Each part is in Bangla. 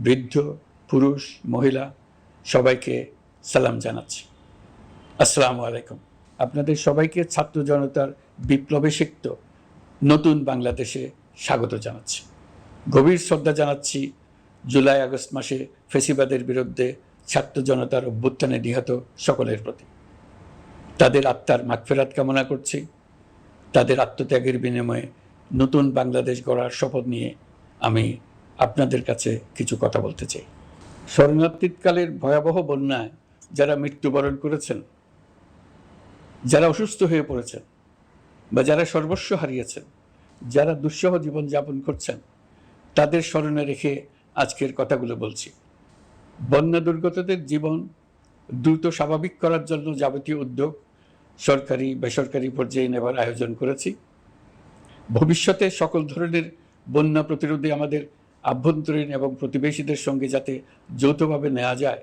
বৃদ্ধ, পুরুষ, মহিলা সবাইকে সালাম জানাচ্ছি। আসসালামু আলাইকুম। আপনাদের সবাইকে ছাত্র জনতার বিপ্লবে সিক্ত নতুন বাংলাদেশে স্বাগত জানাচ্ছি। গভীর শ্রদ্ধা জানাচ্ছি জুলাই আগস্ট মাসে ফ্যাসিবাদের বিরুদ্ধে ছাত্র জনতার অভ্যুত্থানে নিহত সকলের প্রতি। তাদের আত্মার মাগফিরাত কামনা করছি। তাদের আত্মত্যাগের বিনিময়ে নতুন বাংলাদেশ গড়ার শপথ নিয়ে আমি আপনাদের কাছে কিছু কথা বলতে চাই। শরণার্থীকালের ভয়াবহ বন্যায় যারা মৃত্যুবরণ করেছেন, যারা অসুস্থ হয়ে পড়েছেন বা যারা সর্বস্ব হারিয়েছেন, যারা দুঃসহ জীবনযাপন করছেন, তাদের স্মরণে রেখে আজকের কথাগুলো বলছি। বন্যা দুর্গতদের জীবন দ্রুত স্বাভাবিক করার জন্য যাবতীয় উদ্যোগ সরকারি বেসরকারি পর্যায়ে নেবার আয়োজন করেছি। ভবিষ্যতে সকল ধরনের বন্যা প্রতিরোধে আমাদের আভ্যন্তরীণ এবং প্রতিবেশীদের সঙ্গে যাতে যৌথভাবে নেওয়া যায়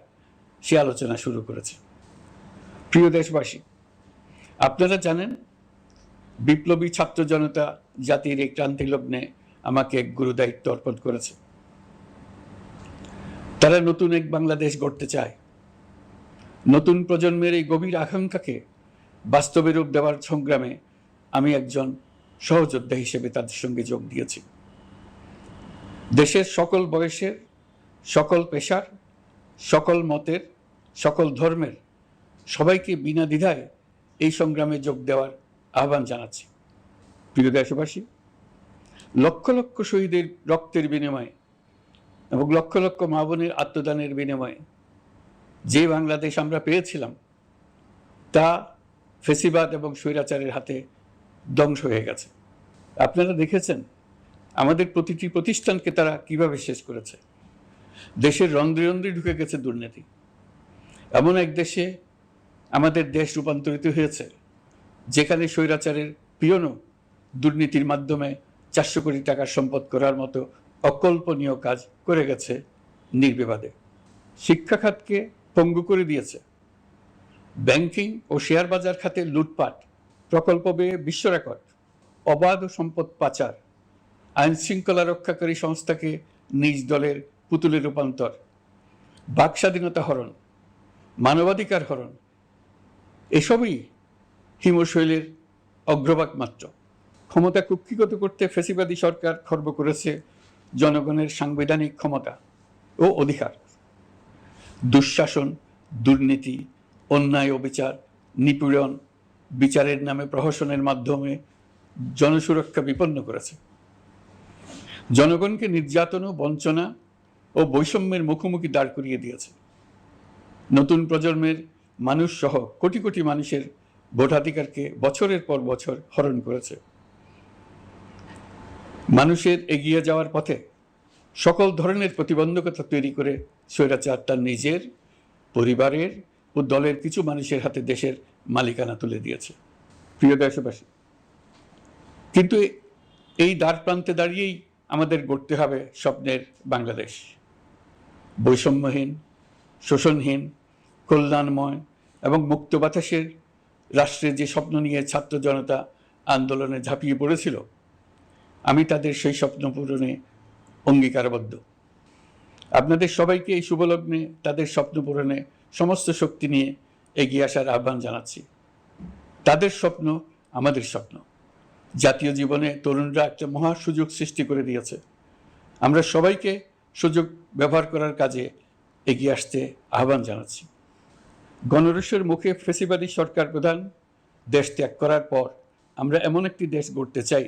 সে আলোচনা শুরু করেছে। প্রিয় দেশবাসী, আপনারা জানেন বিপ্লবী ছাত্র জনতা জাতির এই ক্রান্তি লগ্নে আমাকে এক গুরু দায়িত্ব অর্পণ করেছে। তারা নতুন এক বাংলাদেশ গড়তে চায়। নতুন প্রজন্মের এই গভীর আকাঙ্ক্ষাকে বাস্তবে রূপ দেওয়ার সংগ্রামে আমি একজন সহযোদ্ধা হিসেবে তাদের সঙ্গে যোগ দিয়েছি। দেশের সকল বয়সের, সকল পেশার, সকল মতের, সকল ধর্মের সবাইকে বিনা দ্বিধায় এই সংগ্রামে যোগ দেওয়ার আহ্বান জানাচ্ছি। প্রিয় দেশবাসী, লক্ষ লক্ষ শহীদের রক্তের বিনিময়ে এবং লক্ষ লক্ষ মা বোনের আত্মদানের বিনিময়ে যে বাংলাদেশ আমরা পেয়েছিলাম তা ফ্যাসিবাদ এবং স্বৈরাচারের হাতে ধ্বংস হয়ে গেছে। আপনারা দেখেছেন আমাদের প্রতিটি প্রতিষ্ঠানকে তারা কিভাবে শেষ করেছে। দেশের রন্ধ্রে রন্ধ্রে ঢুকে গেছে দুর্নীতি। এমন এক দেশে আমাদের দেশ রূপান্তরিত হয়েছে যেখানে স্বৈরাচারের পিয়নও দুর্নীতির মাধ্যমে 400 কোটি টাকার সম্পদ করার মতো অকল্পনীয় কাজ করে গেছে নির্বিবাদে। শিক্ষা খাতকে পঙ্গু করে দিয়েছে। ব্যাংকিং ও শেয়ার বাজার খাতে লুটপাট, প্রকল্প ব্যয়ে বিশ্ব রেকর্ড, অবাধ সম্পদ পাচার, আইন শৃঙ্খলা রক্ষাকারী সংস্থাকে নিজ দলের পুতুলে রূপান্তর, বাক স্বাধীনতা হরণ, মানবাধিকার হরণ, এসবই হিমশৈলের অগ্রভাগ মাত্র। ক্ষমতা কুক্ষিগত করতে ফ্যাসিবাদী সরকার খর্ব করেছে জনগণের সাংবিধানিক ক্ষমতা ও অধিকার। দুঃশাসন, দুর্নীতি, অন্যায়, অবিচার, নিপীড়ন, বিচারের নামে প্রহসনের মাধ্যমে জনসুরক্ষা বিপন্ন করেছে। জনগণকে নির্যাতন, বঞ্চনা ও বৈষম্যের মুখোমুখি দাঁড় করিয়ে দিয়েছে। নতুন প্রজন্মের মানুষ সহ কোটি কোটি মানুষের ভোটাধিকারকে বছরের পর বছর হরণ করেছে। মানুষের এগিয়ে যাওয়ার পথে সকল ধরনের প্রতিবন্ধকতা তৈরি করে স্বৈরাচার তার নিজের, পরিবারের ও দলের কিছু মানুষের হাতে দেশের মালিকানা তুলে দিয়েছে। প্রিয় দেশবাসী, কিন্তু এই দ্বার প্রান্তে দাঁড়িয়েই আমাদের গড়তে হবে স্বপ্নের বাংলাদেশ। বৈষম্যহীন, শোষণহীন, কল্যাণময় এবং মুক্ত বাতাসের রাষ্ট্রের যে স্বপ্ন নিয়ে ছাত্র জনতা আন্দোলনে ঝাঁপিয়ে পড়েছিল, আমি তাদের সেই স্বপ্ন পূরণে অঙ্গীকারবদ্ধ। আপনাদের সবাইকে এই শুভলগ্নে তাদের স্বপ্ন পূরণে সমস্ত শক্তি নিয়ে এগিয়ে আসার আহ্বান জানাচ্ছি। তাদের স্বপ্ন আমাদের স্বপ্ন। জাতীয় জীবনে তরুণরা একটা মহা সুযোগ সৃষ্টি করে দিয়েছে। আমরা সবাইকে সুযোগ ব্যবহার করার কাজে এগিয়ে আসতে আহ্বান জানাচ্ছি। গণরোষের মুখে ফ্যাসিবাদী সরকার প্রধান দেশ ত্যাগ করার পর আমরা এমন একটি দেশ গড়তে চাই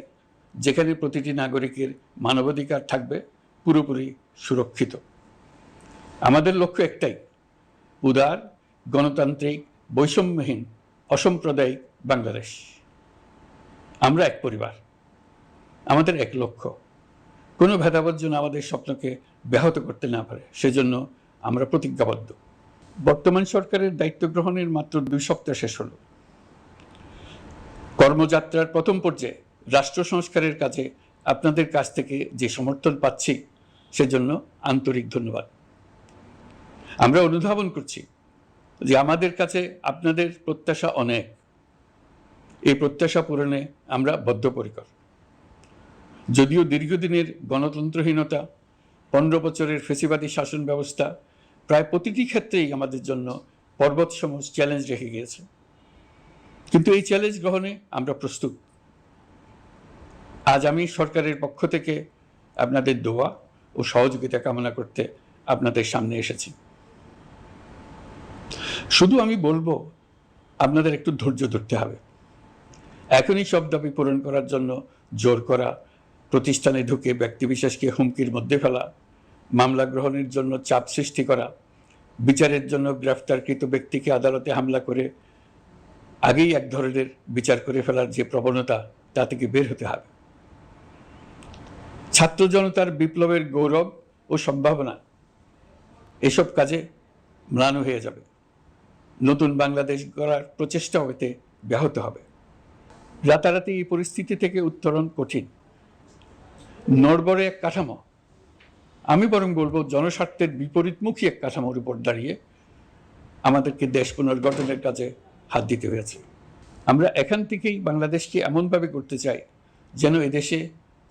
যেখানে প্রতিটি নাগরিকের মানবাধিকার থাকবে পুরোপুরি সুরক্ষিত। আমাদের লক্ষ্য একটাই, উদার, গণতান্ত্রিক, বৈষম্যহীন, অসাম্প্রদায়িক বাংলাদেশ। আমরা এক পরিবার, আমাদের এক লক্ষ্য। কোনো ভেদাভেদ যেন আমাদের স্বপ্নকে ব্যাহত করতে না পারে, সেজন্য আমরা প্রতিজ্ঞাবদ্ধ। বর্তমান সরকারের দায়িত্ব গ্রহণের মাত্র 2 সপ্তাহ শেষ হলো। কর্মযাত্রার প্রথম পর্যায়ে রাষ্ট্র সংস্কারের কাজে আপনাদের কাছ থেকে যে সমর্থন পাচ্ছি সেজন্য আন্তরিক ধন্যবাদ। আমরা অনুধাবন করছি যে আমাদের কাছে আপনাদের প্রত্যাশা অনেক। এই প্রত্যাশা পূরণে আমরা বদ্ধপরিকর। যদিও দীর্ঘদিনের গণতন্ত্রহীনতা, 15 বছরের ফেসিবাদী শাসন ব্যবস্থা প্রায় প্রতিটি ক্ষেত্রেই আমাদের জন্য পর্বতসম চ্যালেঞ্জ রেখে গিয়েছে, কিন্তু এই চ্যালেঞ্জ গ্রহণে আমরা প্রস্তুত। আজ আমি সরকারের পক্ষ থেকে আপনাদের দোয়া ও সহযোগিতা কামনা করতে আপনাদের সামনে এসেছি। শুধু আমি বলবো, আপনাদের একটু ধৈর্য ধরতে হবে। এখনই সব দাবি পূরণ করার জন্য জোর করা, প্রতিষ্ঠানে ঢুকে ব্যক্তিবিশেষকে হুমকির মধ্যে ফেলা, মামলা গ্রহণের জন্য চাপ সৃষ্টি করা, বিচারের জন্য গ্রেফতারকৃত ব্যক্তিকে আদালতে হামলা করে আগেই এক ধরনের বিচার করে ফেলার যে প্রবণতা, তা থেকে বের হতে হবে। ছাত্র জনতার বিপ্লবের গৌরব ও সম্ভাবনা এসব কাজে ম্লান হয়ে যাবে। নতুন বাংলাদেশ গড়ার প্রচেষ্টা হতে ব্যাহত হবে। রাতারাতি এই পরিস্থিতি থেকে উত্তরণ কঠিন। নড়বড়ে এক কাঠামো, আমি বরং বলবো জনস্বার্থের বিপরীতমুখী এক কাঠামোর উপর দাঁড়িয়ে আমাদেরকে দেশ পুনর্গঠনের কাজে হাত দিতে হয়েছে। আমরা এখান থেকেই বাংলাদেশকে এমনভাবে করতে চাই যেন এদেশে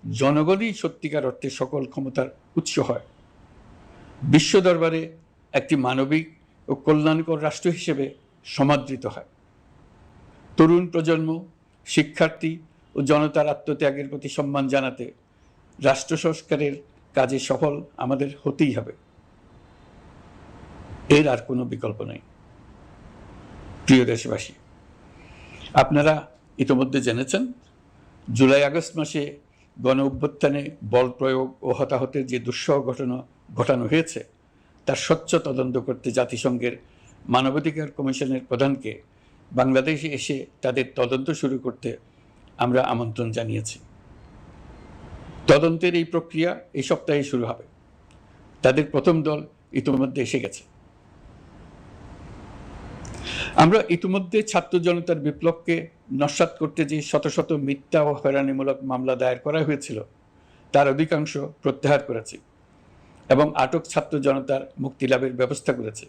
জনগণই সত্যিকার অর্থে সকল ক্ষমতার উৎস হয়, বিশ্ব দরবারে একটি মানবিক ও কল্যাণকর রাষ্ট্র হিসেবে সমাদৃত হয়। তরুণ প্রজন্ম, শিক্ষার্থী ও জনতার আত্মত্যাগের প্রতি সম্মান জানাতে রাষ্ট্র সংস্কারের কাজে সফল আমাদের হতেই হবে, এর আর কোনো বিকল্প নেই। প্রিয় দেশবাসী, আপনারা ইতোমধ্যে জেনেছেন জুলাই আগস্ট মাসে গণ অভ্যুত্থানে বল প্রয়োগ ও হতাহতের যে দুঃসহ ঘটনা ঘটানো হয়েছে তার স্বচ্ছ তদন্ত করতে জাতিসংঘের মানবাধিকার কমিশনের প্রধানকে বাংলাদেশে এসে তাদের তদন্ত শুরু করতে আমরা আমন্ত্রণ জানিয়েছি। তদন্তের এই প্রক্রিয়া এই সপ্তাহে শুরু হবে। তাদের প্রথম দল ইতিমধ্যে এসে গেছে। আমরা ইতিমধ্যে ছাত্র জনতার বিপ্লবকে নস্যাৎ করতে যে শত শত মিথ্যা ও হয়রানিমূলক মামলা দায়ের করা হয়েছিল তার অধিকাংশ প্রত্যাহার করেছি এবং আটক ছাত্র জনতার মুক্তি লাভের ব্যবস্থা করেছে।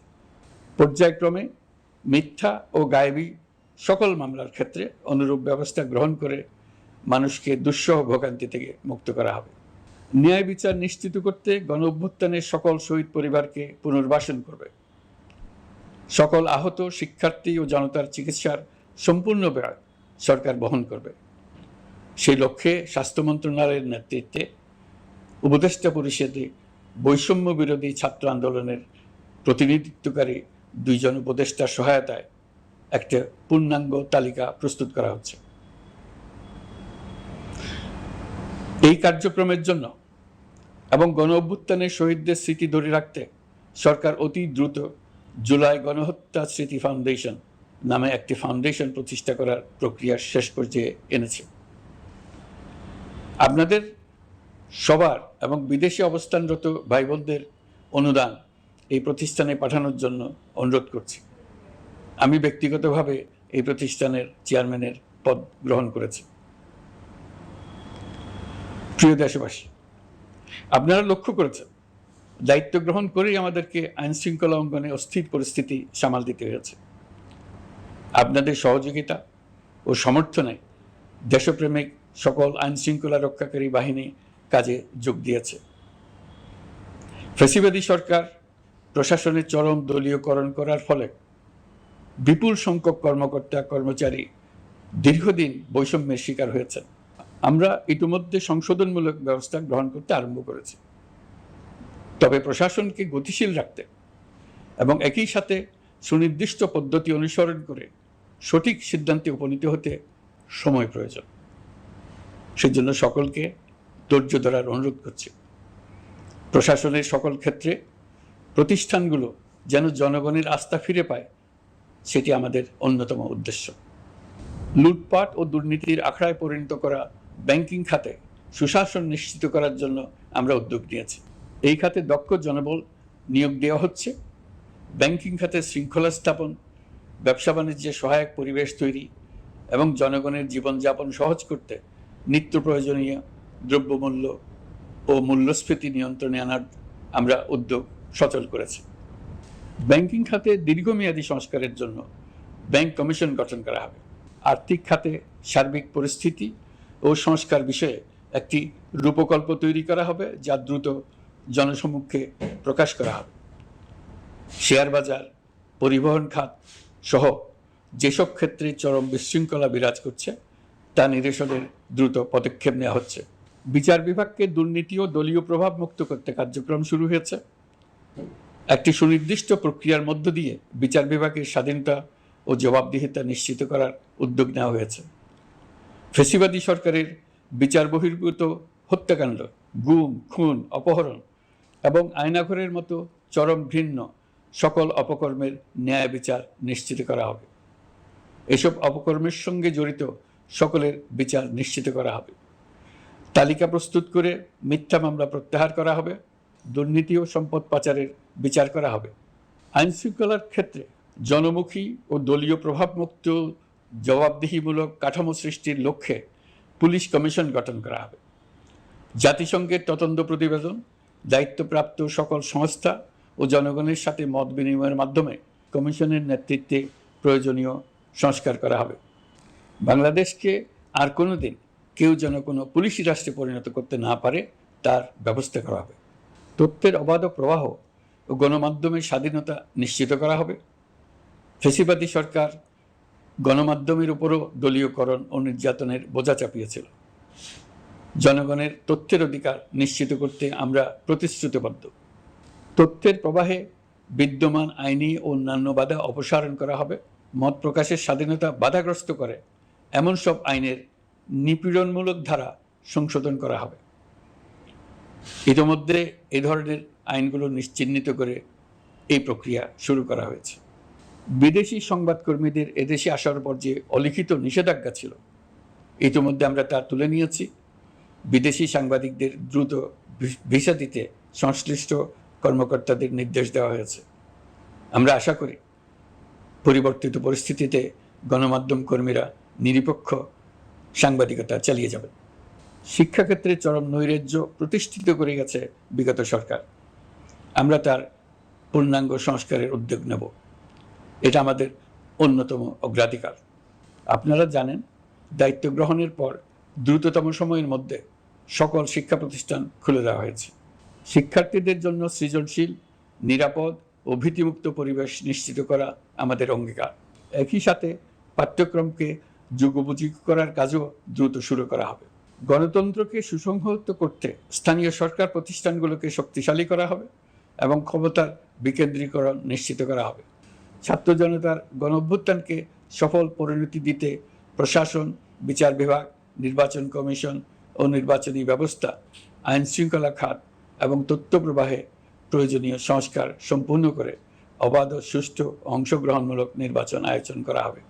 পর্যায়ক্রমে মিথ্যা ও গায়েবী সকল মামলার ক্ষেত্রে অনুরূপ ব্যবস্থা গ্রহণ করে মানুষকে দুঃসহ ভোগান্তি থেকে মুক্ত করা হবে। ন্যায় বিচার নিশ্চিত করতে গণ অভ্যুত্থানের সকল শহীদ পরিবারকে পুনর্বাসন করবে। সকল আহত শিক্ষার্থী ও জনতার চিকিৎসার সম্পূর্ণ ব্যয় সরকার বহন করবে। সেই লক্ষ্যে স্বাস্থ্য মন্ত্রণালয়ের নেতৃত্বে উপদেষ্টা পরিষদে বৈষম্য বিরোধী ছাত্র আন্দোলনের প্রতিনিধিত্বকারী 2 জন উপদেষ্টার সহায়তায় একটা পূর্ণাঙ্গ তালিকা প্রস্তুত করা হচ্ছে। এই কার্যক্রমের জন্য এবং গণ অভ্যুত্থানের শহীদদের স্মৃতি ধরে রাখতে সরকার অতি দ্রুত জুলাই গণহত্যা স্মৃতি ফাউন্ডেশন নামে একটি ফাউন্ডেশন প্রতিষ্ঠা করার প্রক্রিয়া শেষ পর্যায়ে এনেছে। আপনাদের সবার এবং বিদেশে অবস্থানরত ভাই বোনদের অনুদান এই প্রতিষ্ঠানে পাঠানোর জন্য অনুরোধ করছি। আমি ব্যক্তিগতভাবে এই প্রতিষ্ঠানের চেয়ারম্যানের পদ গ্রহণ করেছি। প্রিয় দেশবাসী, আপনারা লক্ষ্য করেছেন দায়িত্ব গ্রহণ করেই আমাদেরকে আইন শৃঙ্খলা অঙ্গনে অস্থির পরিস্থিতি সামাল দিতে হয়েছে। আপনাদের সহযোগিতা ও সমর্থনে দেশপ্রেমিক সকল আইন শৃঙ্খলা রক্ষাকারী বাহিনী কাজে যোগ দিয়েছে। ফ্যাসিবাদী সরকার প্রশাসনের চরম দলীয়করণ করার ফলে বিপুল সংখ্যক কর্মকর্তা কর্মচারী দীর্ঘদিন বৈষম্যের শিকার হয়েছেন। আমরা ইতিমধ্যে সংশোধনমূলক ব্যবস্থা গ্রহণ করতে আরম্ভ করেছি, তবে প্রশাসনকে গতিশীল রাখতে এবং একই সাথে সুনির্দিষ্ট পদ্ধতি অনুসরণ করে সঠিক সিদ্ধান্তে উপনীত হতে সময় প্রয়োজন। সেজন্য সকলকে ধৈর্য ধরার অনুরোধ করছি। প্রশাসনের সকল ক্ষেত্রে প্রতিষ্ঠানগুলো যেন জনগণের আস্থা ফিরে পায়, সেটি আমাদের অন্যতম উদ্দেশ্য। লুটপাট ও দুর্নীতির আখড়ায় পরিণত করা ব্যাংকিং খাতে সুশাসন নিশ্চিত করার জন্য আমরা উদ্যোগ নিয়েছি। এই খাতে দক্ষ জনবল নিয়োগ দেওয়া হচ্ছে। ব্যাংকিং খাতে শৃঙ্খলা স্থাপন, ব্যবসা বাণিজ্যে সহায়ক পরিবেশ তৈরি এবং জনগণের জীবনযাপন সহজ করতে নিত্য প্রয়োজনীয় দ্রব্যমূল্য ও মূল্যস্ফীতি নিয়ন্ত্রণে আনার আমরা উদ্যোগ সচল করেছি। ব্যাংকিং খাতে দীর্ঘমেয়াদী সংস্কারের জন্য ব্যাংক কমিশন গঠন করা হবে। আর্থিক খাতে সার্বিক পরিস্থিতি ও সংস্কার বিষয়ে একটি রূপকল্প তৈরি করা হবে, যা দ্রুত জনসমক্ষে প্রকাশ করা হবে। শেয়ার বাজার, পরিবহন খাত সহ যেসব ক্ষেত্রে চরম বিশৃঙ্খলা বিরাজ করছে তা নিরসনের দ্রুত পদক্ষেপ নেওয়া হচ্ছে। বিচার বিভাগকে দুর্নীতি ও দলীয় প্রভাব মুক্ত করতে কার্যক্রম শুরু হয়েছে। একটি সুনির্দিষ্ট প্রক্রিয়ার মধ্য দিয়ে বিচার বিভাগের স্বাধীনতা ও জবাবদিহিতা নিশ্চিত করার উদ্যোগ নেওয়া হয়েছে। ফ্যাসিবাদী সরকারের বিচার বহির্ভূত হত্যাকাণ্ড, গুম, খুন, অপহরণ এবং আয়নাঘরের মতো চরম ঘৃণ্য সকল অপকর্মের ন্যায় বিচার নিশ্চিত করা হবে। এসব অপকর্মের সঙ্গে জড়িত সকলের বিচার নিশ্চিত করা হবে। তালিকা প্রস্তুত করে মিথ্যা মামলা প্রত্যাহার করা হবে। দুর্নীতি ও সম্পদ পাচারের বিচার করা হবে। আইন শৃঙ্খলার ক্ষেত্রে জনমুখী ও দলীয় প্রভাবমুক্ত জবাবদিহিমূলক কাঠামো সৃষ্টির লক্ষ্যে পুলিশ কমিশন গঠন করা হবে। জাতিসংঘের তদন্ত প্রতিবেদন, দায়িত্বপ্রাপ্ত সকল সংস্থা ও জনগণের সাথে মত বিনিময়ের মাধ্যমে কমিশনের নেতৃত্বে প্রয়োজনীয় সংস্কার করা হবে। বাংলাদেশকে আর কোনো দিন কেউ যেন কোনো পুলিশি রাষ্ট্রে পরিণত করতে না পারে তার ব্যবস্থা করা হবে। তথ্যের অবাধ প্রবাহ ও গণমাধ্যমের স্বাধীনতা নিশ্চিত করা হবে। ফ্যাসিবাদী সরকার গণমাধ্যমের উপরও দলীয়করণ ও নির্যাতনের বোঝা চাপিয়েছিল। জনগণের তথ্যের অধিকার নিশ্চিত করতে আমরা প্রতিশ্রুতিবদ্ধ। তথ্যের প্রবাহে বিদ্যমান আইনি ও অন্যান্য বাধা অপসারণ করা হবে। মত প্রকাশের স্বাধীনতা বাধাগ্রস্ত করে এমন সব আইনের নিপীড়নমূলক ধারা সংশোধন করা হবে। ইতিমধ্যে এই ধরনের আইনগুলো চিহ্নিত করে এই প্রক্রিয়া শুরু করা হয়েছে। বিদেশি সংবাদকর্মীদের এদেশে আসার পর যে অলিখিত নিষেধাজ্ঞা ছিল, ইতিমধ্যে আমরা তা তুলে নিয়েছি। বিদেশি সাংবাদিকদের দ্রুত ভিসা দিতে সংশ্লিষ্ট কর্মকর্তাদের নির্দেশ দেওয়া হয়েছে। আমরা আশা করি পরিবর্তিত পরিস্থিতিতে গণমাধ্যম কর্মীরা নিরপেক্ষ সাংবাদিকতা চালিয়ে যাবেন। শিক্ষাক্ষেত্রে চরম নৈরাজ্য প্রতিষ্ঠিত করে গেছে বিগত সরকার। আমরা তার পূর্ণাঙ্গ সংস্কারের উদ্যোগ নেব। এটা আমাদের অন্যতম অগ্রাধিকার। আপনারা জানেন, দায়িত্ব গ্রহণের পর দ্রুততম সময়ের মধ্যে সকল শিক্ষা প্রতিষ্ঠান খুলে দেওয়া হয়েছে। শিক্ষার্থীদের জন্য সৃজনশীল, নিরাপদ ও ভীতিমুক্ত পরিবেশ নিশ্চিত করা আমাদের অঙ্গীকার। একই সাথে পাঠ্যক্রমকে যুগোপযোগী করার কাজও দ্রুত শুরু করা হবে। গণতন্ত্রকে সুসংহত করতে স্থানীয় সরকার প্রতিষ্ঠানগুলোকে শক্তিশালী করা হবে এবং ক্ষমতার বিকেন্দ্রীকরণ নিশ্চিত করা হবে। ছাত্র জনতার গণঅভ্যুত্থানকে সফল পরিণতি দিতে প্রশাসন, বিচার বিভাগ, নির্বাচন কমিশন ও নির্বাচনী ব্যবস্থা, আইন শৃঙ্খলা খাত এবং তথ্য প্রবাহে প্রয়োজনীয় সংস্কার সম্পূর্ণ করে অবাধ ও সুষ্ঠু অংশগ্রহণমূলক নির্বাচন আয়োজন করা হবে।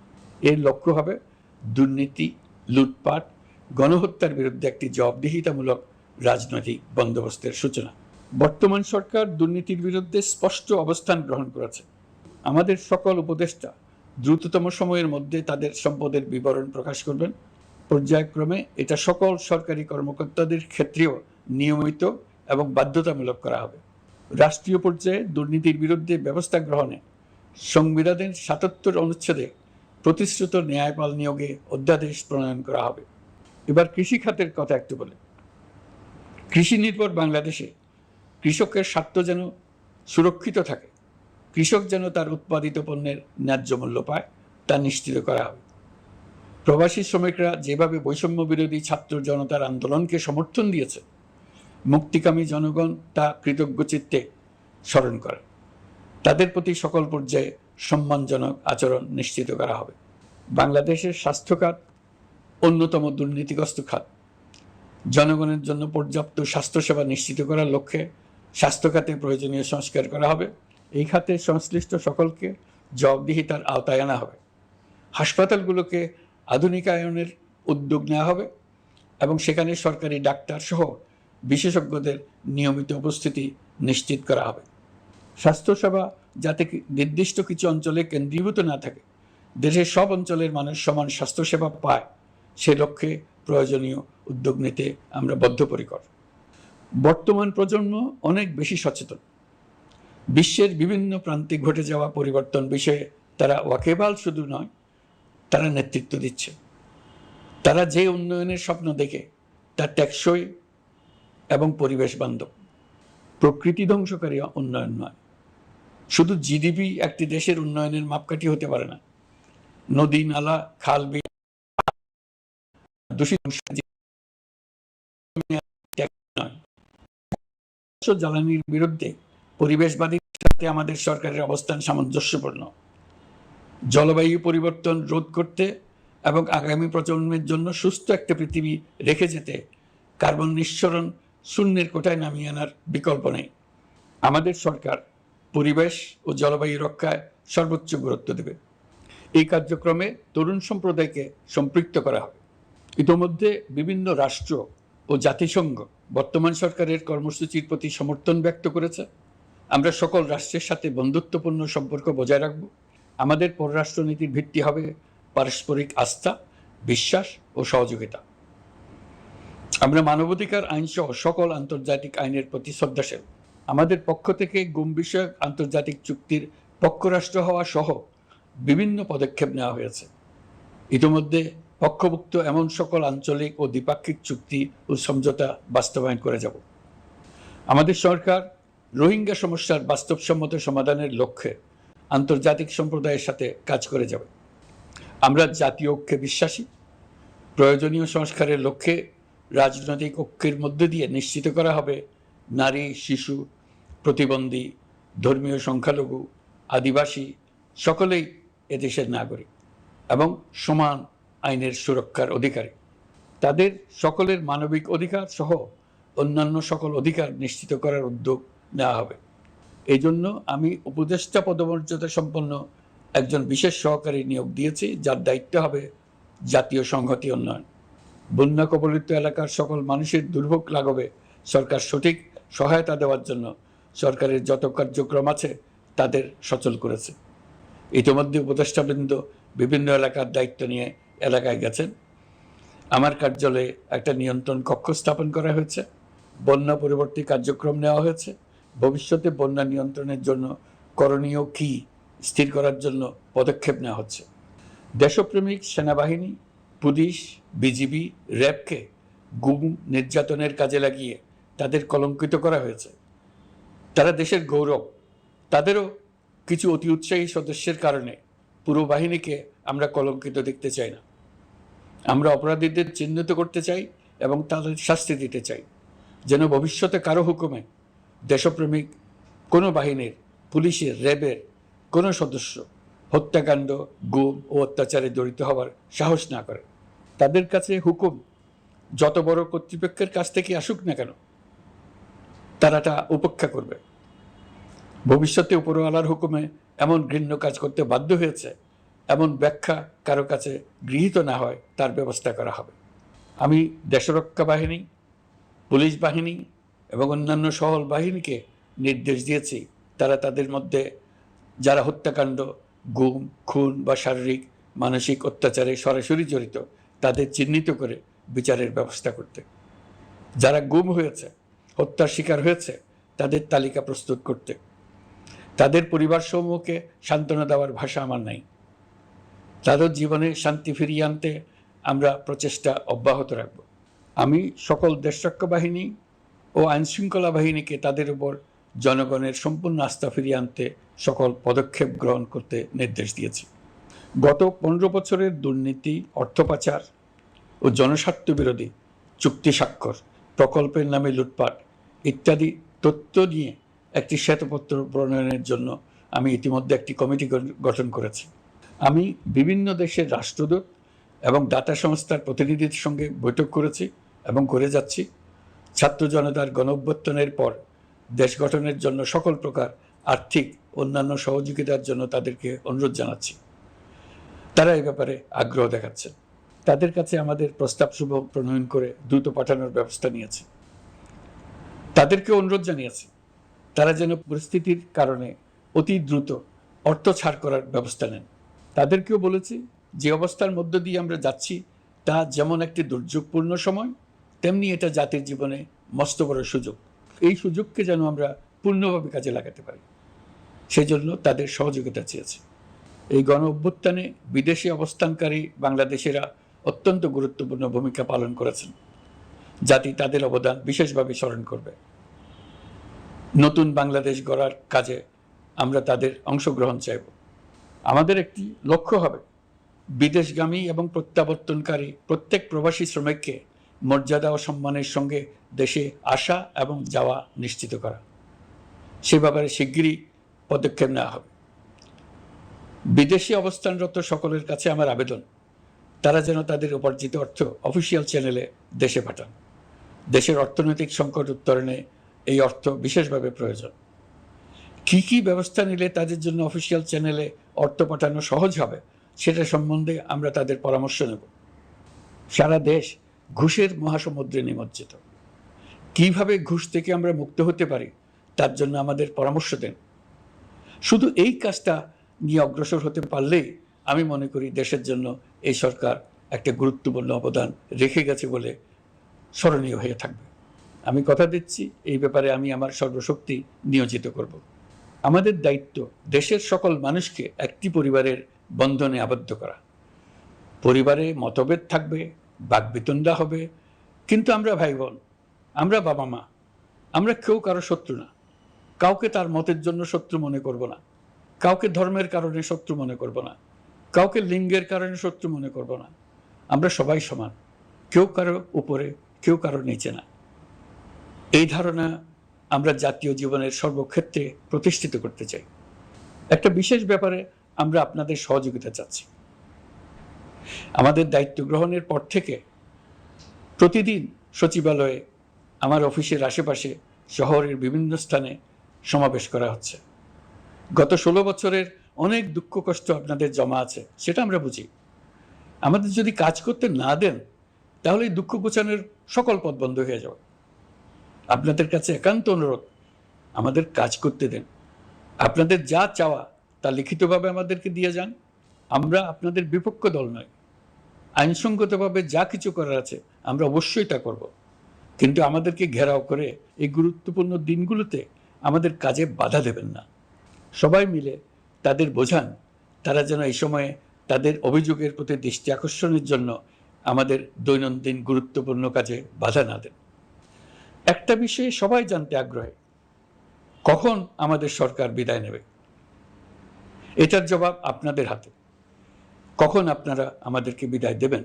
এর লক্ষ্য হবে দুর্নীতি, লুটপাট, গণহত্যার বিরুদ্ধে একটি জবাবদিহিতামূলক রাজনৈতিক বন্দোবস্তের সূচনা। বর্তমান সরকার দুর্নীতির বিরুদ্ধে স্পষ্ট অবস্থান গ্রহণ করেছে। আমাদের সকল উপদেষ্টা দ্রুততম সময়ের মধ্যে তাদের সম্পদের বিবরণ প্রকাশ করবেন। পর্যায়ক্রমে এটা সকল সরকারি কর্মকর্তাদের ক্ষেত্রেও নিয়মিত এবং বাধ্যতামূলক করা হবে। রাষ্ট্রীয় পর্যায়ে দুর্নীতির বিরুদ্ধে ব্যবস্থা গ্রহণে সংবিধানের ৭৭ অনুচ্ছেদে প্রতিশ্রুত ন্যায়পাল নিয়োগে অধ্যাদেশ প্রণয়ন করা হবে। এবার কৃষি খাতের কথা একটু বলে। কৃষি নির্ভর বাংলাদেশে কৃষকের স্বার্থ যেন সুরক্ষিত থাকে, কৃষক যেন তার উৎপাদিত পণ্যের ন্যায্য মূল্য পায়, তা নিশ্চিত করা হবে। প্রবাসী শ্রমিকরা যেভাবে বৈষম্য বিরোধী ছাত্র জনতার আন্দোলনকে সমর্থন দিয়েছে, মুক্তিকামী জনগণ তা কৃতজ্ঞ চিত্তে স্মরণ করে। তাদের প্রতি সকল পর্যায়ে সম্মানজনক আচরণ নিশ্চিত করা হবে। বাংলাদেশের স্বাস্থ্য খাত অন্যতম দুর্নীতিগ্রস্ত খাত। জনগণের জন্য পর্যাপ্ত স্বাস্থ্যসেবা নিশ্চিত করার লক্ষ্যে স্বাস্থ্য খাতে প্রয়োজনীয় সংস্কার করা হবে। এই খাতে সংশ্লিষ্ট সকলকে জবাবদিহিতার আওতায় আনা হবে। হাসপাতালগুলোকে আধুনিকায়নের উদ্যোগ নেওয়া হবে এবং সেখানে সরকারি ডাক্তার সহ বিশেষজ্ঞদের নিয়মিত উপস্থিতি নিশ্চিত করা হবে। স্বাস্থ্যসেবা যাতে নির্দিষ্ট কিছু অঞ্চলে কেন্দ্রীভূত না থাকে, দেশের সব অঞ্চলের মানুষ সমান স্বাস্থ্যসেবা পায়, সে লক্ষ্যে প্রয়োজনীয় উদ্যোগ নিতে আমরা বদ্ধপরিকর। বর্তমান প্রজন্ম অনেক বেশি সচেতন। বিশ্বের বিভিন্ন প্রান্তে ঘটে যাওয়া পরিবর্তন বিষয়ে তারা ওয়াকিবহাল শুধু নয়, তারা নেতৃত্ব দিচ্ছে। তারা যে উন্নয়নের স্বপ্ন দেখে তা টেকসই এবং পরিবেশ বান্ধব। প্রকৃতি ধ্বংসকারী উন্নয়ন নয়। শুধু জিডিপি একটি দেশের উন্নয়নের মাপকাঠি হতে পারে না। নদী, নালা, খাল, বিল দূষিত জ্বালানির বিরুদ্ধে পরিবেশবাদীর সাথে আমাদের সরকারের অবস্থান সামঞ্জস্যপূর্ণ। জলবায়ু পরিবর্তন রোধ করতে এবং আগামী প্রজন্মের জন্য সুস্থ একটা পৃথিবী রেখে যেতে কার্বন নিঃসরণ শূন্যের কোঠায় নামিয়ে আনার বিকল্প নেই। আমাদের সরকার পরিবেশ ও জলবায়ু রক্ষায় সর্বোচ্চ গুরুত্ব দেবে। এই কার্যক্রমে তরুণ সম্প্রদায়কে সম্পৃক্ত করা হবে। ইতোমধ্যে বিভিন্ন রাষ্ট্র ও জাতিসংঘ বর্তমান সরকারের কর্মসূচির প্রতি সমর্থন ব্যক্ত করেছে। আমরা সকল রাষ্ট্রের সাথে বন্ধুত্বপূর্ণ সম্পর্ক বজায় রাখব। আমাদের পররাষ্ট্রনীতির ভিত্তি হবে পারস্পরিক আস্থা, বিশ্বাস ও সহযোগিতা। আমরা মানবাধিকার আইন সহ সকল আন্তর্জাতিক আইনের প্রতি শ্রদ্ধাশীল। আমাদের পক্ষ থেকে গুম বিষয়ক আন্তর্জাতিক চুক্তির পক্ষরাষ্ট্র হওয়া সহ বিভিন্ন পদক্ষেপ নেওয়া হয়েছে। ইতিমধ্যে পক্ষভুক্ত এমন সকল আঞ্চলিক ও দ্বিপাক্ষিক চুক্তি ও সমঝোতা বাস্তবায়ন করে যাব। আমাদের সরকার রোহিঙ্গা সমস্যার বাস্তবসম্মত সমাধানের লক্ষ্যে আন্তর্জাতিক সম্প্রদায়ের সাথে কাজ করে যাবে। আমরা জাতীয় ঐক্যে বিশ্বাসী। প্রয়োজনীয় সংস্কারের লক্ষ্যে রাজনৈতিক ঐক্যের মধ্য দিয়ে নিশ্চিত করা হবে নারী, শিশু, প্রতিবন্ধী, ধর্মীয় সংখ্যালঘু, আদিবাসী সকলেই এদেশের নাগরিক এবং সমান আইনের সুরক্ষার অধিকারী। তাদের সকলের মানবিক অধিকার সহ অন্যান্য সকল অধিকার নিশ্চিত করার উদ্যোগ নেওয়া হবে। এই জন্য আমি উপদেষ্টা পদমর্যাদা সম্পন্ন একজন বিশেষ সহকারী নিয়োগ দিয়েছি, যার দায়িত্ব হবে জাতীয় সংহতি উন্নয়ন। বন্যা কবলিত এলাকার সকল মানুষের দুর্ভোগ লাঘবে সরকার সঠিক সহায়তা দেওয়ার জন্য সরকারের যত কার্যক্রম আছে তাদের সচল করেছে। ইতিমধ্যে উপদেষ্টাবৃন্দ বিভিন্ন এলাকার দায়িত্ব নিয়ে এলাকায় গেছেন। আমার কার্যালয়ে একটা নিয়ন্ত্রণ কক্ষ স্থাপন করা হয়েছে। বন্যা পরবর্তী কার্যক্রম নেওয়া হয়েছে। ভবিষ্যতে বন্যা নিয়ন্ত্রণের জন্য করণীয় কী স্থির করার জন্য পদক্ষেপ নেওয়া হচ্ছে। দেশপ্রেমিক সেনাবাহিনী, পুলিশ, বিজিবি, র্যাবকে গুম নির্যাতনের কাজে লাগিয়ে তাদের কলঙ্কিত করা হয়েছে। তারা দেশের গৌরব। তাদেরও কিছু অতি উৎসাহী সদস্যের কারণে পুরো বাহিনীকে আমরা কলঙ্কিত দেখতে চাই না। আমরা অপরাধীদের চিহ্নিত করতে চাই এবং তাদের শাস্তি দিতে চাই, যেন ভবিষ্যতে কারো হুকুমে দেশপ্রেমিক কোনো বাহিনীর, পুলিশের, র্যাবের কোনো সদস্য হত্যাকাণ্ড, গুম ও অত্যাচারে জড়িত হওয়ার সাহস না করে। তাদের কাছে হুকুম যত বড় কর্তৃপক্ষের কাছ থেকে আসুক না কেন, তারা তা উপেক্ষা করবে। ভবিষ্যতে উপরওয়ালার হুকুমে এমন ঘৃণ্য কাজ করতে বাধ্য হয়েছে এমন ব্যাখ্যা কারো কাছে গৃহীত না হয় তার ব্যবস্থা করা হবে। আমি দেশরক্ষা বাহিনী, পুলিশ বাহিনী এবং অন্যান্য সহল বাহিনীকে নির্দেশ দিয়েছি তারা তাদের মধ্যে যারা হত্যাকাণ্ড, গুম, খুন বা শারীরিক মানসিক অত্যাচারে সরাসরি জড়িত তাদের চিহ্নিত করে বিচারের ব্যবস্থা করতে। যারা গুম হয়েছে, হত্যার শিকার হয়েছে তাদের তালিকা প্রস্তুত করতে। তাদের পরিবার সমূহকে সান্ত্বনা দেওয়ার ভাষা আমার নাই। তাদের জীবনে শান্তি ফিরিয়ে আনতে আমরা প্রচেষ্টা অব্যাহত রাখব। আমি সকল দেশরক্ষা বাহিনী ও আইনশৃঙ্খলা বাহিনীকে তাদের উপর জনগণের সম্পূর্ণ আস্থা ফিরিয়ে আনতে সকল পদক্ষেপ গ্রহণ করতে নির্দেশ দিয়েছি। গত 15 বছরের দুর্নীতি, অর্থ পাচার ও জনস্বার্থ বিরোধী চুক্তি স্বাক্ষর, প্রকল্পের নামে লুটপাট ইত্যাদি তথ্য নিয়ে একটি শ্বেতপত্র প্রণয়নের জন্য আমি ইতিমধ্যে একটি কমিটি গঠন করেছি। আমি বিভিন্ন দেশের রাষ্ট্রদূত এবং দাতা সংস্থার প্রতিনিধিদের সঙ্গে বৈঠক করেছি এবং করে যাচ্ছি। ছাত্র জনতার গণঅভ্যুত্থানের পর দেশ গঠনের জন্য সকল প্রকার আর্থিক অন্যান্য সহযোগিতার জন্য তাদেরকে অনুরোধ জানাচ্ছি। তারা এই ব্যাপারে আগ্রহ দেখাচ্ছেন। তাদের কাছে আমাদের প্রস্তাবসমূহ প্রণয়ন করে দ্রুত পাঠানোর ব্যবস্থা নিয়েছি। তাদেরকে অনুরোধ জানিয়েছি তারা যেন পরিস্থিতির কারণে অতি দ্রুত অর্থ ছাড় করার ব্যবস্থা নেন। তাদেরকেও বলেছি যে অবস্থার মধ্য দিয়ে আমরা যাচ্ছি তা যেমন একটি দুর্যোগপূর্ণ সময়, তেমনি এটা জাতির জীবনে মস্ত বড় সুযোগ। এই সুযোগকে যেন আমরা পূর্ণভাবে কাজে লাগাতে পারি, সেই জন্য তাদের সহযোগিতা চেয়েছি। এই গণ অভ্যুত্থানে বিদেশে অবস্থানকারী বাংলাদেশিরা অত্যন্ত গুরুত্বপূর্ণ ভূমিকা পালন করেছেন। জাতি তাদের অবদান বিশেষভাবে স্মরণ করবে। নতুন বাংলাদেশ গড়ার কাজে আমরা তাদের অংশগ্রহণ চাইব। আমাদের একটি লক্ষ্য হবে বিদেশগামী এবং প্রত্যাবর্তনকারী প্রত্যেক প্রবাসী শ্রমিককে মর্যাদা ও সম্মানের সঙ্গে দেশে আসা এবং যাওয়া নিশ্চিত করা। সে ব্যাপারে শিগগিরই পদক্ষেপ নেওয়া হবে। বিদেশে অবস্থানরত সকলের কাছে আমার আবেদন, তারা যেন তাদের উপার্জিত অর্থ অফিসিয়াল চ্যানেলে দেশে পাঠান। দেশের অর্থনৈতিক সংকট উত্তরণে এই অর্থ বিশেষভাবে প্রয়োজন। কি কি ব্যবস্থা নিলে তাদের জন্য অফিসিয়াল চ্যানেলে অর্থ পাঠানো সহজ হবে সেটা সম্বন্ধে আমরা তাদের পরামর্শ নেব। সারা দেশ ঘুষের মহাসমুদ্রে নিমজ্জিত। কিভাবে ঘুষ থেকে আমরা মুক্ত হতে পারি তার জন্য আমাদের পরামর্শ দেন। শুধু এই কাজটা নিয়ে অগ্রসর হতে পারলেই আমি মনে করি দেশের জন্য এই সরকার একটা গুরুত্বপূর্ণ অবদান রেখে গেছে বলে স্মরণীয় হয়ে থাকবে। আমি কথা দিচ্ছি, এই ব্যাপারে আমি আমার সর্বশক্তি নিয়োজিত করব। আমাদের দায়িত্ব দেশের সকল মানুষকে একটি পরিবারের বন্ধনে আবদ্ধ করা। পরিবারে মতভেদ থাকবে, বাকবিতণ্ডা হবে, কিন্তু আমরা ভাই বোন, আমরা বাবা মা, আমরা কেউ কারো শত্রু না। কাউকে তার মতের জন্য শত্রু মনে করব না, কাউকে ধর্মের কারণে শত্রু মনে করব না, কাউকে লিঙ্গের কারণে শত্রু মনে করব না। আমরা সবাই সমান, কেউ কারো উপরে, কেউ কারো নিচে না। এই ধারণা আমরা জাতীয় জীবনের সর্বক্ষেত্রে প্রতিষ্ঠিত করতে চাই। একটা বিশেষ ব্যাপারে আমরা আপনাদের সহযোগিতা চাচ্ছি। আমাদের দায়িত্ব গ্রহণের পর থেকে প্রতিদিন সচিবালয়ে, আমার অফিসের আশেপাশে, শহরের বিভিন্ন স্থানে সমাবেশ করা হচ্ছে। গত 16 বছরের অনেক দুঃখ কষ্ট আপনাদের জমা আছে, সেটা আমরা বুঝি। আমাদের যদি কাজ করতে না দেন তাহলে এই দুঃখ ঘোচানোর সকল পথ বন্ধ হয়ে যাবে। আপনাদের কাছে একান্ত অনুরোধ, আমাদের কাজ করতে দেন। আপনাদের যা চাওয়া তা লিখিতভাবে আমাদেরকে দিয়ে যান। আমরা আপনাদের বিপক্ষ দল নয়। আইনসঙ্গতভাবে যা কিছু করার আছে আমরা অবশ্যই তা করব, কিন্তু আমাদেরকে ঘেরাও করে এই গুরুত্বপূর্ণ দিনগুলোতে আমাদের কাজে বাধা দেবেন না। সবাই মিলে তাদের বোঝান, তারা যেন এই সময়ে তাদের অভিযোগের প্রতি দৃষ্টি আকর্ষণের জন্য আমাদের দৈনন্দিন গুরুত্বপূর্ণ কাজে বাধা না দেন। একটা বিষয়ে সবাই জানতে আগ্রহী, কখন আমাদের সরকার বিদায় নেবে? এটার জবাব আপনাদের হাতে। কখন আপনারা আমাদেরকে বিদায় দেবেন?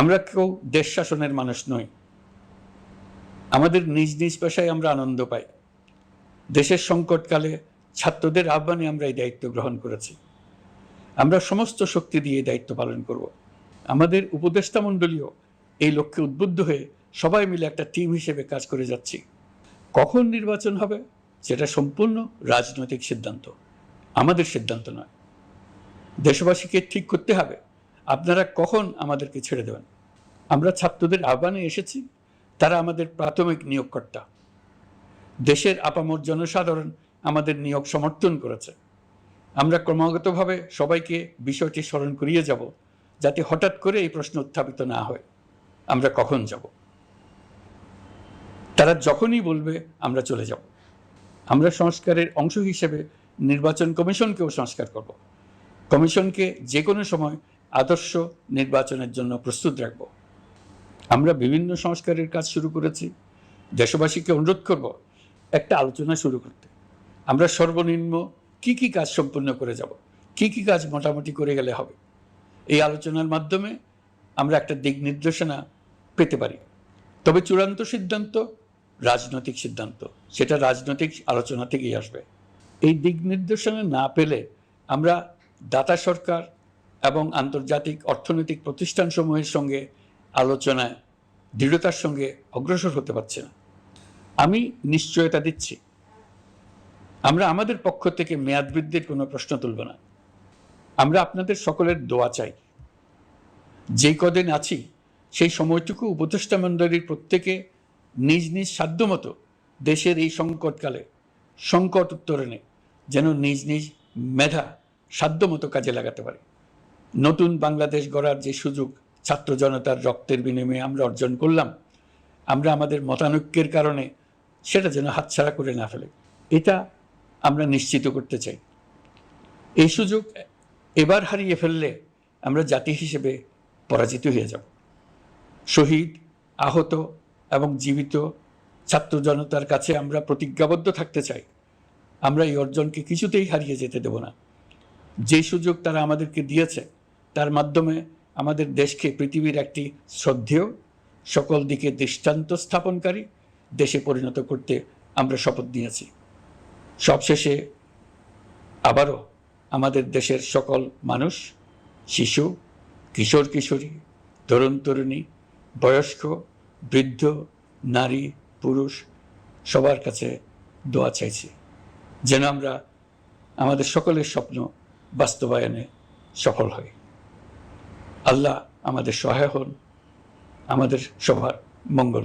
আমরা কেউ দেশ শাসনের মানুষ নই। আমাদের নিজ নিজ পেশায় আমরা আনন্দ পাই। দেশের সংকটকালে ছাত্রদের আহ্বানে আমরা এই দায়িত্ব গ্রহণ করেছি। আমরা সমস্ত শক্তি দিয়ে এই দায়িত্ব পালন করব। আমাদের উপদেষ্টা মণ্ডলীও এই লক্ষ্যে উদ্বুদ্ধ হয়ে সবাই মিলে একটা টিম হিসেবে কাজ করে যাচ্ছি। কখন নির্বাচন হবে সেটা সম্পূর্ণ রাজনৈতিক সিদ্ধান্ত, আমাদের সিদ্ধান্ত নয়। দেশবাসীকে ঠিক করতে হবে আপনারা কখন আমাদেরকে ছেড়ে দেবেন। আমরা ছাত্রদের আহ্বানে এসেছি, তারা আমাদের প্রাথমিক নিয়োগকর্তা। দেশের আপামর জনসাধারণ আমাদের নিয়োগ সমর্থন করেছে। আমরা ক্রমাগতভাবে সবাইকে বিষয়টি স্মরণ করিয়ে যাব, যাতে হঠাৎ করে এই প্রশ্ন উত্থাপিত না হয়, আমরা কখন যাব। তারা যখনই বলবে আমরা চলে যাব। আমরা সংস্কারের অংশ হিসেবে নির্বাচন কমিশনকেও সংস্কার করব। কমিশনকে যে কোনো সময় আদর্শ নির্বাচনের জন্য প্রস্তুত রাখব। আমরা বিভিন্ন সংস্কারের কাজ শুরু করেছি। দেশবাসীকে অনুরোধ করব একটা আলোচনা শুরু করতে। আমরা সর্বনিম্ন কি কি কাজ সম্পূর্ণ করে যাব, কি কি কাজ মোটামুটি করে গেলে হবে। এই আলোচনার মাধ্যমে আমরা একটা দিক নির্দেশনা পেতে পারি। তবে চূড়ান্ত সিদ্ধান্ত রাজনৈতিক সিদ্ধান্ত, সেটা রাজনৈতিক আলোচনা থেকেই আসবে। এই দিক নির্দেশনা না পেলে আমরা দাতা সরকার এবং আন্তর্জাতিক অর্থনৈতিক প্রতিষ্ঠানসমূহের সঙ্গে আলোচনায় দৃঢ়তার সঙ্গে অগ্রসর হতে পারছি না। আমি নিশ্চয়তা দিচ্ছি, আমরা আমাদের পক্ষ থেকে মেয়াদ বৃদ্ধির কোনো প্রশ্ন তুলব না। আমরা আপনাদের সকলের দোয়া চাই। যেই কদিন আছি সেই সময়টুকু উপদেষ্টা মণ্ডলীর প্রত্যেকে নিজ নিজ সাধ্যমতো দেশের এই সংকটকালে সংকট উত্তরণে যেন নিজ নিজ মেধা সাধ্যমতো কাজে লাগাতে পারে। নতুন বাংলাদেশ গড়ার যে সুযোগ ছাত্র জনতার রক্তের বিনিময়ে আমরা অর্জন করলাম, আমরা আমাদের মতানৈক্যের কারণে সেটা যেন হাতছাড়া করে না ফেলে, এটা আমরা নিশ্চিত করতে চাই। এই সুযোগ এবার হারিয়ে ফেললে আমরা জাতি হিসেবে পরাজিত হয়ে যাব। শহীদ, আহত এবং জীবিত ছাত্র জনতার কাছে আমরা প্রতিজ্ঞাবদ্ধ থাকতে চাই, আমরা এই অর্জনকে কিছুতেই হারিয়ে যেতে দেব না। যে সুযোগ তারা আমাদেরকে দিয়েছে তার মাধ্যমে আমাদের দেশকে পৃথিবীর একটি শ্রদ্ধেয়, সকল দিকে দৃষ্টান্ত স্থাপনকারী দেশে পরিণত করতে আমরা শপথ নিয়েছি। সবশেষে আবারও আমাদের দেশের সকল মানুষ, শিশু, কিশোর কিশোরী, তরুণ তরুণী, বয়স্ক, বৃদ্ধ, নারী, পুরুষ সবার কাছে দোয়া চাইছি যেন আমরা আমাদের সকলের স্বপ্ন বাস্তবায়নে সফল হই। আল্লাহ আমাদের সহায় হন, আমাদের সবার মঙ্গল।